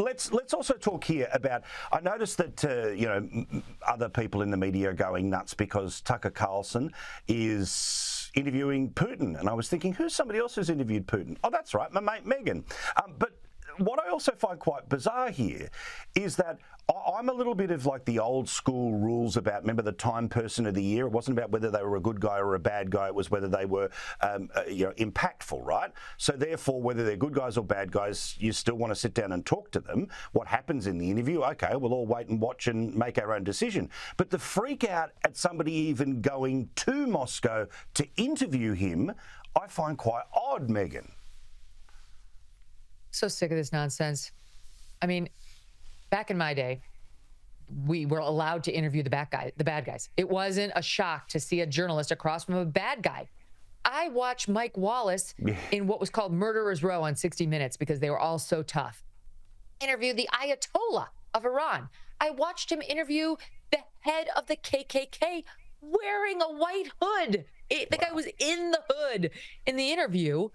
Let's also talk here about. I noticed that other people in the media are going nuts because Tucker Carlson is interviewing Putin, and I was thinking, who's somebody else who's interviewed Putin? Oh, that's right, my mate Megyn. But what I also find quite bizarre here is that I'm a little bit of like the old school rules about, remember the Time Person of the Year? It wasn't about whether they were a good guy or a bad guy. It was whether they were impactful, right? So therefore, whether they're good guys or bad guys, you still want to sit down and talk to them. What happens in the interview? Okay, we'll all wait and watch and make our own decision. But the freak out at somebody even going to Moscow to interview him, I find quite odd, Megyn. So sick of this nonsense. I mean, back in my day, we were allowed to interview the bad guys. It wasn't a shock to see a journalist across from a bad guy. I watched Mike Wallace in what was called Murderer's Row on 60 Minutes because they were all so tough. Interviewed the Ayatollah of Iran. I watched him interview the head of the KKK wearing a white hood. The guy was in the hood in the interview.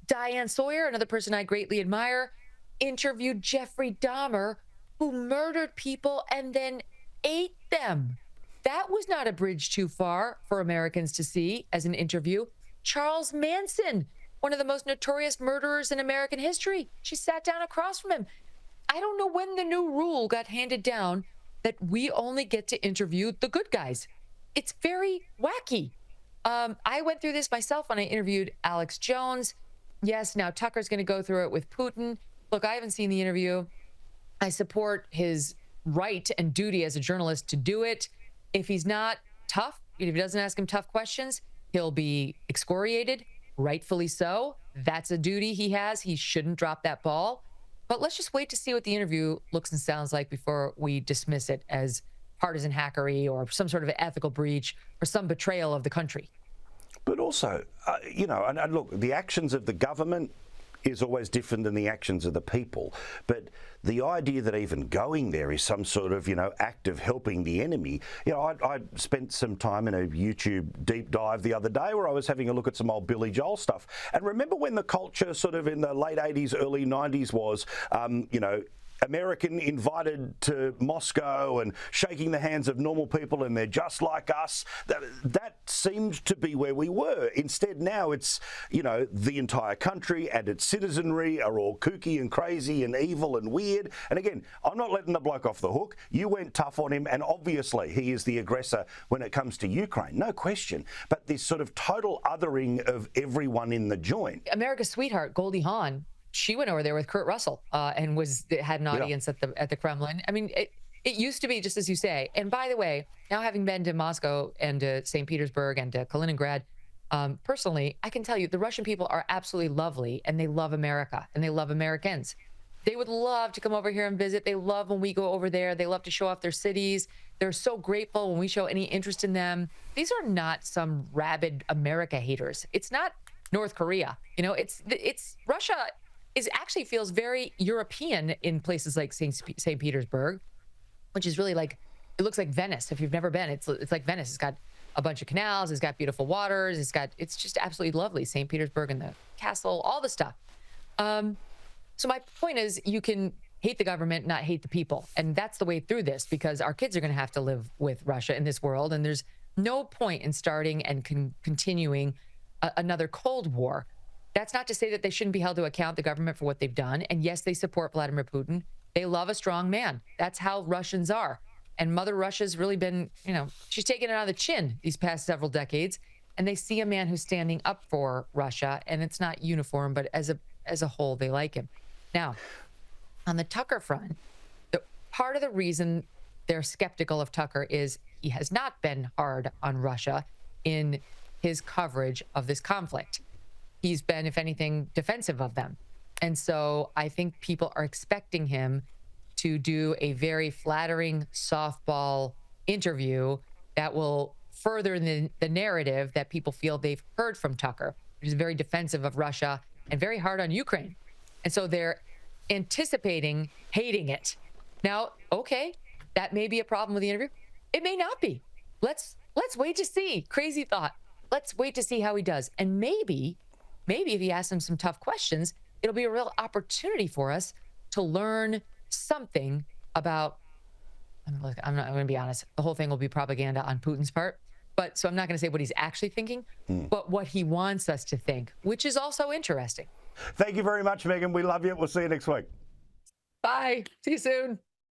Diane Sawyer, another person I greatly admire, interviewed Jeffrey Dahmer, who murdered people and then ate them. That was not a bridge too far for Americans to see as an interview. Charles Manson, one of the most notorious murderers in American history. She sat down across from him. I don't know when the new rule got handed down that we only get to interview the good guys. It's very wacky. I went through this myself when I interviewed Alex Jones. Yes, now Tucker's going to go through it with Putin. Look, I haven't seen the interview. I support his right and duty as a journalist to do it. If he's not tough, if he doesn't ask him tough questions, he'll be excoriated, rightfully so. That's a duty he has. He shouldn't drop that ball. But let's just wait to see what the interview looks and sounds like before we dismiss it as partisan hackery or some sort of ethical breach or some betrayal of the country. But also, and look, the actions of the government is always different than the actions of the people. But the idea that even going there is some sort of, act of helping the enemy. I spent some time in a YouTube deep dive the other day where I was having a look at some old Billy Joel stuff. And remember when the culture sort of in the late 80s, early 90s was, American invited to Moscow and shaking the hands of normal people and they're just like us. That seemed to be where we were. Instead now it's, the entire country and its citizenry are all kooky and crazy and evil and weird. And again, I'm not letting the bloke off the hook. You went tough on him and obviously he is the aggressor when it comes to Ukraine, no question. But this sort of total othering of everyone in the joint. America's sweetheart, Goldie Hawn, she went over there with Kurt Russell and had an audience at the Kremlin. I mean, it used to be just as you say. And by the way, now having been to Moscow and to St. Petersburg and to Kaliningrad, personally, I can tell you the Russian people are absolutely lovely and they love America and they love Americans. They would love to come over here and visit. They love when we go over there. They love to show off their cities. They're so grateful when we show any interest in them. These are not some rabid America haters. It's not North Korea. It's Russia. Actually feels very European in places like St. Petersburg, which is really like, it looks like Venice. If you've never been, it's like Venice. It's got a bunch of canals. It's got beautiful waters. It's just absolutely lovely. St. Petersburg and the castle, all the stuff. So my point is you can hate the government, not hate the people. And that's the way through this because our kids are going to have to live with Russia in this world. And there's no point in starting and continuing another Cold War. That's not to say that they shouldn't be held to account, the government, for what they've done. And yes, they support Vladimir Putin. They love a strong man. That's how Russians are. And Mother Russia's really been, she's taken it on the chin these past several decades. And they see a man who's standing up for Russia. And it's not uniform, but as a whole, they like him. Now, on the Tucker front, part of the reason they're skeptical of Tucker is he has not been hard on Russia in his coverage of this conflict. He's been, if anything, defensive of them. And so I think people are expecting him to do a very flattering softball interview that will further the narrative that people feel they've heard from Tucker, which is very defensive of Russia and very hard on Ukraine. And so they're anticipating hating it. Now, okay, that may be a problem with the interview. It may not be. Let's wait to see. Crazy thought. Let's wait to see how he does. And maybe if he asks him some tough questions, it'll be a real opportunity for us to learn something about. Look, I'm going to be honest. The whole thing will be propaganda on Putin's part. But so I'm not going to say what he's actually thinking, but what he wants us to think, which is also interesting. Thank you very much, Megyn. We love you. We'll see you next week. Bye. See you soon.